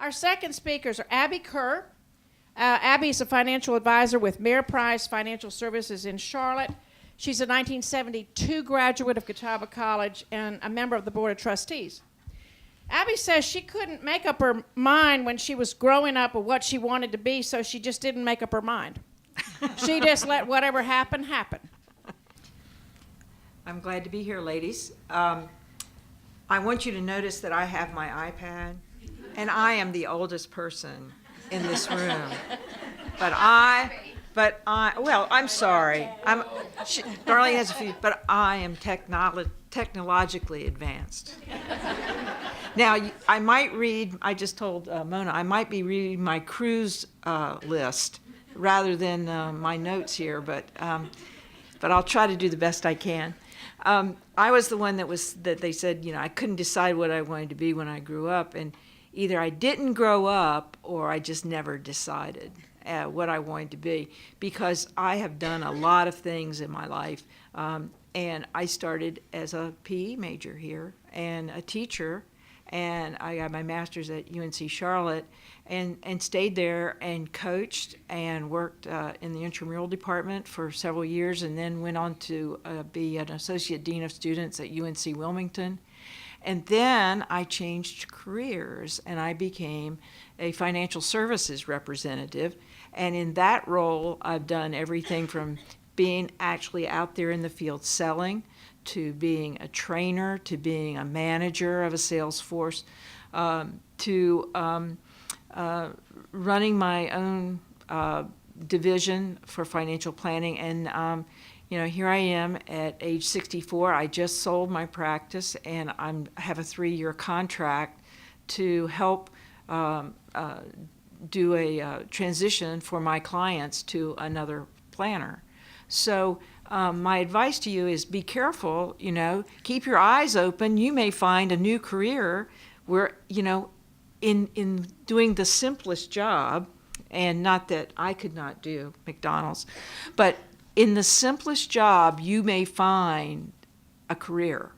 Our second speakers are Abby Kerr. Abby is a financial advisor with Ameriprise Financial Services in Charlotte. She's a 1972 graduate of Catawba College and a member of the Board of Trustees. Abby says she couldn't make up her mind when she was growing up of what she wanted to be, so she just didn't make up her mind. She just let whatever happen, happen. I'm glad to be here, ladies. I want you to notice that I have my iPad, and I am the oldest person in this room. Well, I'm sorry. Darlene has a few, but I am technologically advanced. Now, I might read, I just told Mona, I might be reading my cruise list rather than my notes here, but I'll try to do the best I can. I was the one that they said, I couldn't decide what I wanted to be when I grew up, and either I didn't grow up or I just never decided what I wanted to be, because I have done a lot of things in my life, and I started as a PE major here and a teacher, and I got my master's at UNC Charlotte, and stayed there and coached and worked in the intramural department for several years, and then went on to be an associate dean of students at UNC Wilmington. And then I changed careers, and I became a financial services representative. And in that role, I've done everything from being actually out there in the field selling, to being a trainer, to being a manager of a sales force, to running my own division for financial planning. And here I am at age 64. I just sold my practice, and I have a 3-year contract to help do a transition for my clients to another planner. So my advice to you is be careful, keep your eyes open. You may find a new career where, in doing the simplest job, and not that I could not do McDonald's, but in the simplest job, you may find a career.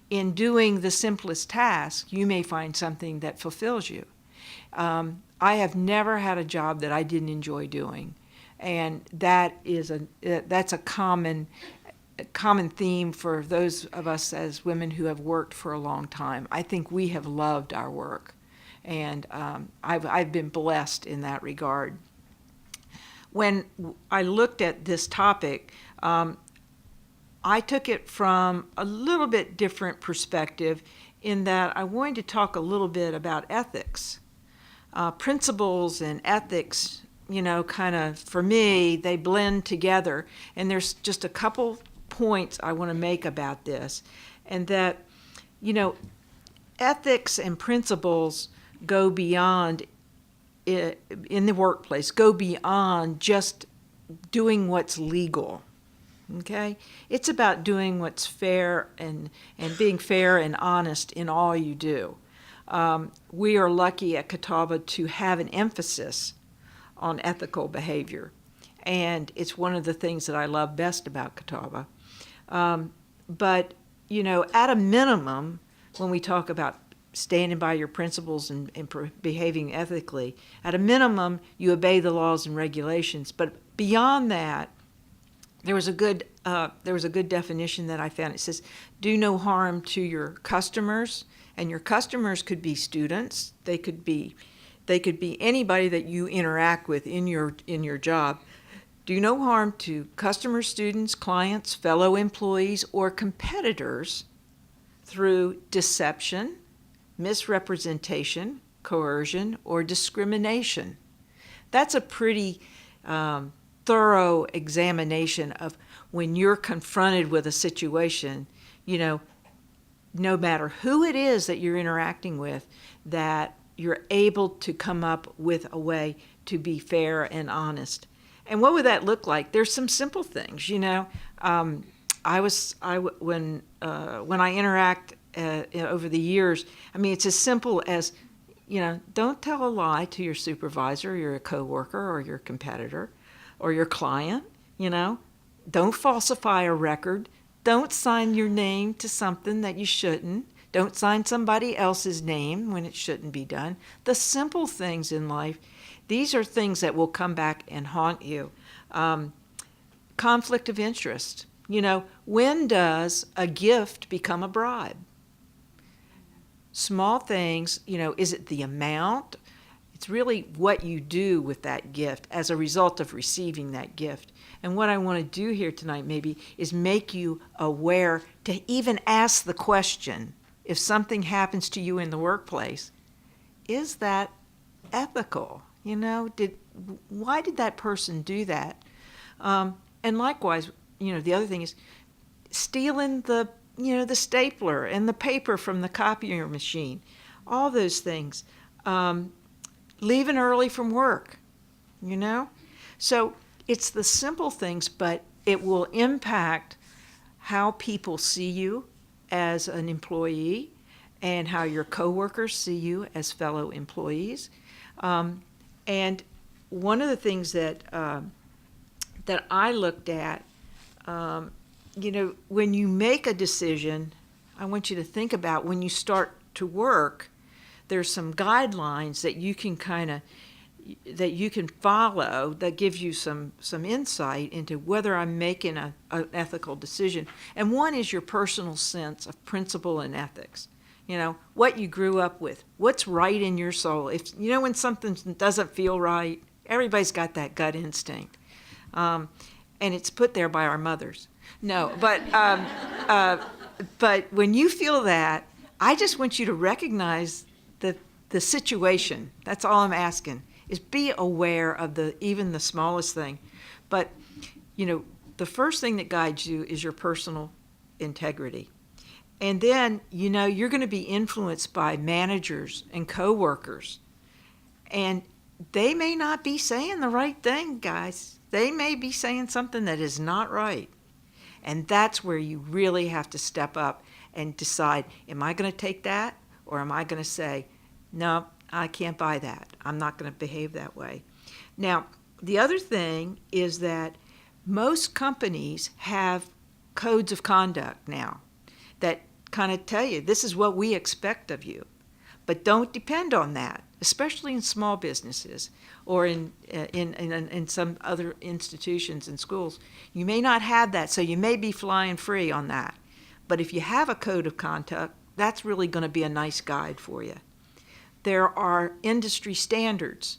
In doing the simplest task, you may find something that fulfills you. I have never had a job that I didn't enjoy doing, and that's a common theme for those of us as women who have worked for a long time. I think we have loved our work, and I've been blessed in that regard. When I looked at this topic, I took it from a little bit different perspective, in that I wanted to talk a little bit about ethics. Principles and ethics, kind of, for me, they blend together. And there's just a couple points I want to make about this. And that, ethics and principles go beyond, in the workplace, go beyond just doing what's legal. Okay? It's about doing what's fair and being fair and honest in all you do. We are lucky at Catawba to have an emphasis on ethical behavior, and it's one of the things that I love best about Catawba. But, at a minimum, when we talk about standing by your principles and behaving ethically, at a minimum, you obey the laws and regulations. But beyond that, there was a good definition that I found. It says, do no harm to your customers. And your customers could be students. They could be anybody that you interact with in your job. Do no harm to customers, students, clients, fellow employees, or competitors through deception, misrepresentation, coercion, or discrimination. That's a pretty thorough examination of when you're confronted with a situation, no matter who it is that you're interacting with, that you're able to come up with a way to be fair and honest. And what would that look like? There's some simple things, when I interact over the years, it's as simple as, don't tell a lie to your supervisor, or your coworker, or your competitor, or your client. Don't falsify a record. Don't sign your name to something that you shouldn't. Don't sign somebody else's name when it shouldn't be done. The simple things in life, these are things that will come back and haunt you. Conflict of interest. When does a gift become a bribe? Small things, is it the amount? It's really what you do with that gift as a result of receiving that gift. And what I want to do here tonight maybe is make you aware to even ask the question, if something happens to you in the workplace, is that ethical? Why did that person do that? And likewise, the other thing is stealing the stapler and the paper from the copier machine, all those things. Leaving early from work, So it's the simple things, but it will impact how people see you as an employee and how your coworkers see you as fellow employees. And one of the things that I looked at, when you make a decision, I want you to think about when you start to work, there's some guidelines that you can follow that gives you some insight into whether I'm making an ethical decision. And one is your personal sense of principle and ethics. What you grew up with, what's right in your soul. If when something doesn't feel right, everybody's got that gut instinct, and it's put there by our mothers. No, but when you feel that, I just want you to recognize the situation. That's all I'm asking, is be aware of even the smallest thing. But, the first thing that guides you is your personal integrity. And then, you're going to be influenced by managers and coworkers. And they may not be saying the right thing, guys. They may be saying something that is not right. And that's where you really have to step up and decide, am I going to take that? Or am I going to say, no, I can't buy that. I'm not going to behave that way. Now, the other thing is that most companies have codes of conduct now that kind of tell you, this is what we expect of you. But don't depend on that, especially in small businesses or in some other institutions and schools. You may not have that, so you may be flying free on that. But if you have a code of conduct, that's really going to be a nice guide for you. There are industry standards.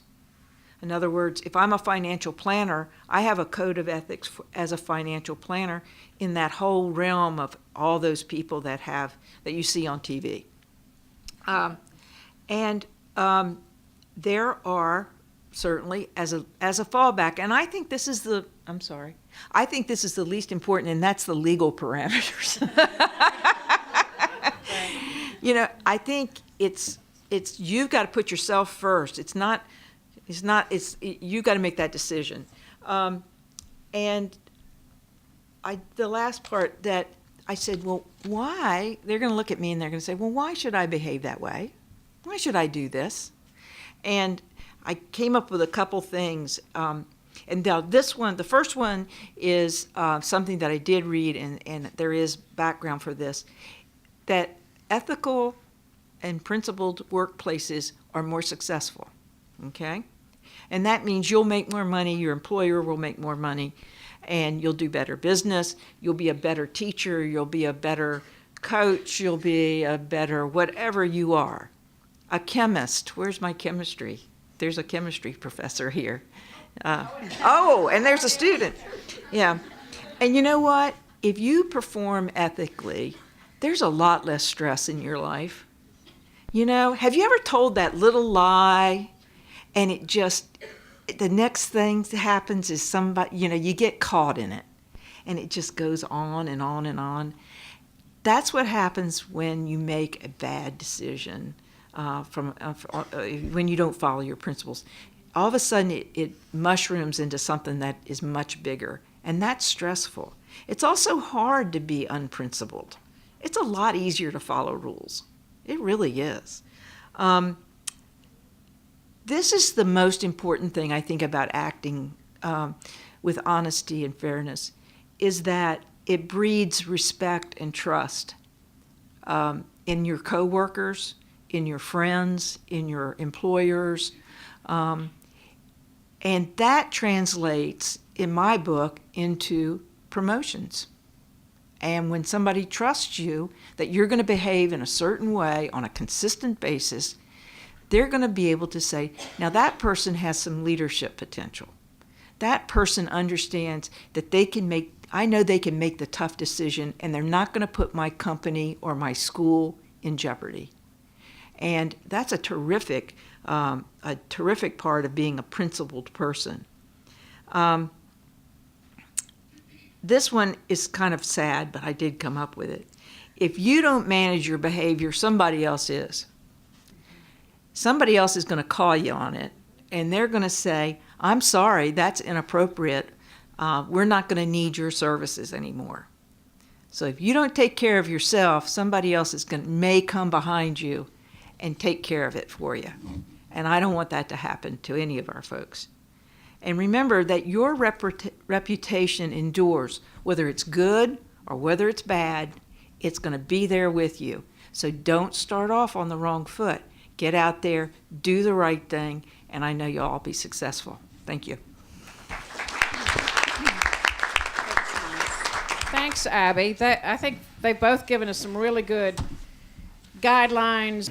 In other words, if I'm a financial planner, I have a code of ethics as a financial planner in that whole realm of all those people that you see on TV. There are certainly as a fallback, and I think this is the least important, and that's the legal parameters. I think it's you've got to put yourself first. You've got to make that decision. The last part that I said, well, why? They're going to look at me and they're going to say, well, why should I behave that way? Why should I do this? And I came up with a couple things. And now the first one is something that I did read, and there is background for this, that ethical and principled workplaces are more successful, okay? And that means you'll make more money, your employer will make more money, and you'll do better business, you'll be a better teacher, you'll be a better coach, you'll be a better whatever you are. A chemist, where's my chemistry? There's a chemistry professor here. And there's a student. Yeah. And you know what? If you perform ethically, there's a lot less stress in your life. Have you ever told that little lie and the next thing that happens is somebody, you get caught in it and it just goes on and on and on. That's what happens when you make a bad decision when you don't follow your principles. All of a sudden it mushrooms into something that is much bigger, and that's stressful. It's also hard to be unprincipled. It's a lot easier to follow rules. It really is. This is the most important thing I think about acting with honesty and fairness, is that it breeds respect and trust. in your coworkers, in your friends, in your employers. And that translates, in my book, into promotions. And when somebody trusts you that you're going to behave in a certain way on a consistent basis, they're going to be able to say, now that person has some leadership potential. That person understands that I know they can make the tough decision, and they're not going to put my company or my school in jeopardy. And that's a terrific part of being a principled person. This one is kind of sad, but I did come up with it. If you don't manage your behavior, somebody else is. Somebody else is going to call you on it, and they're going to say, I'm sorry, that's inappropriate. We're not going to need your services anymore. So if you don't take care of yourself, somebody else may come behind you and take care of it for you. And I don't want that to happen to any of our folks. And remember that your reputation endures, whether it's good or whether it's bad, it's going to be there with you. So don't start off on the wrong foot. Get out there, do the right thing, and I know you'll all be successful. Thank you. Thanks, Abby. I think they've both given us some really good guidelines.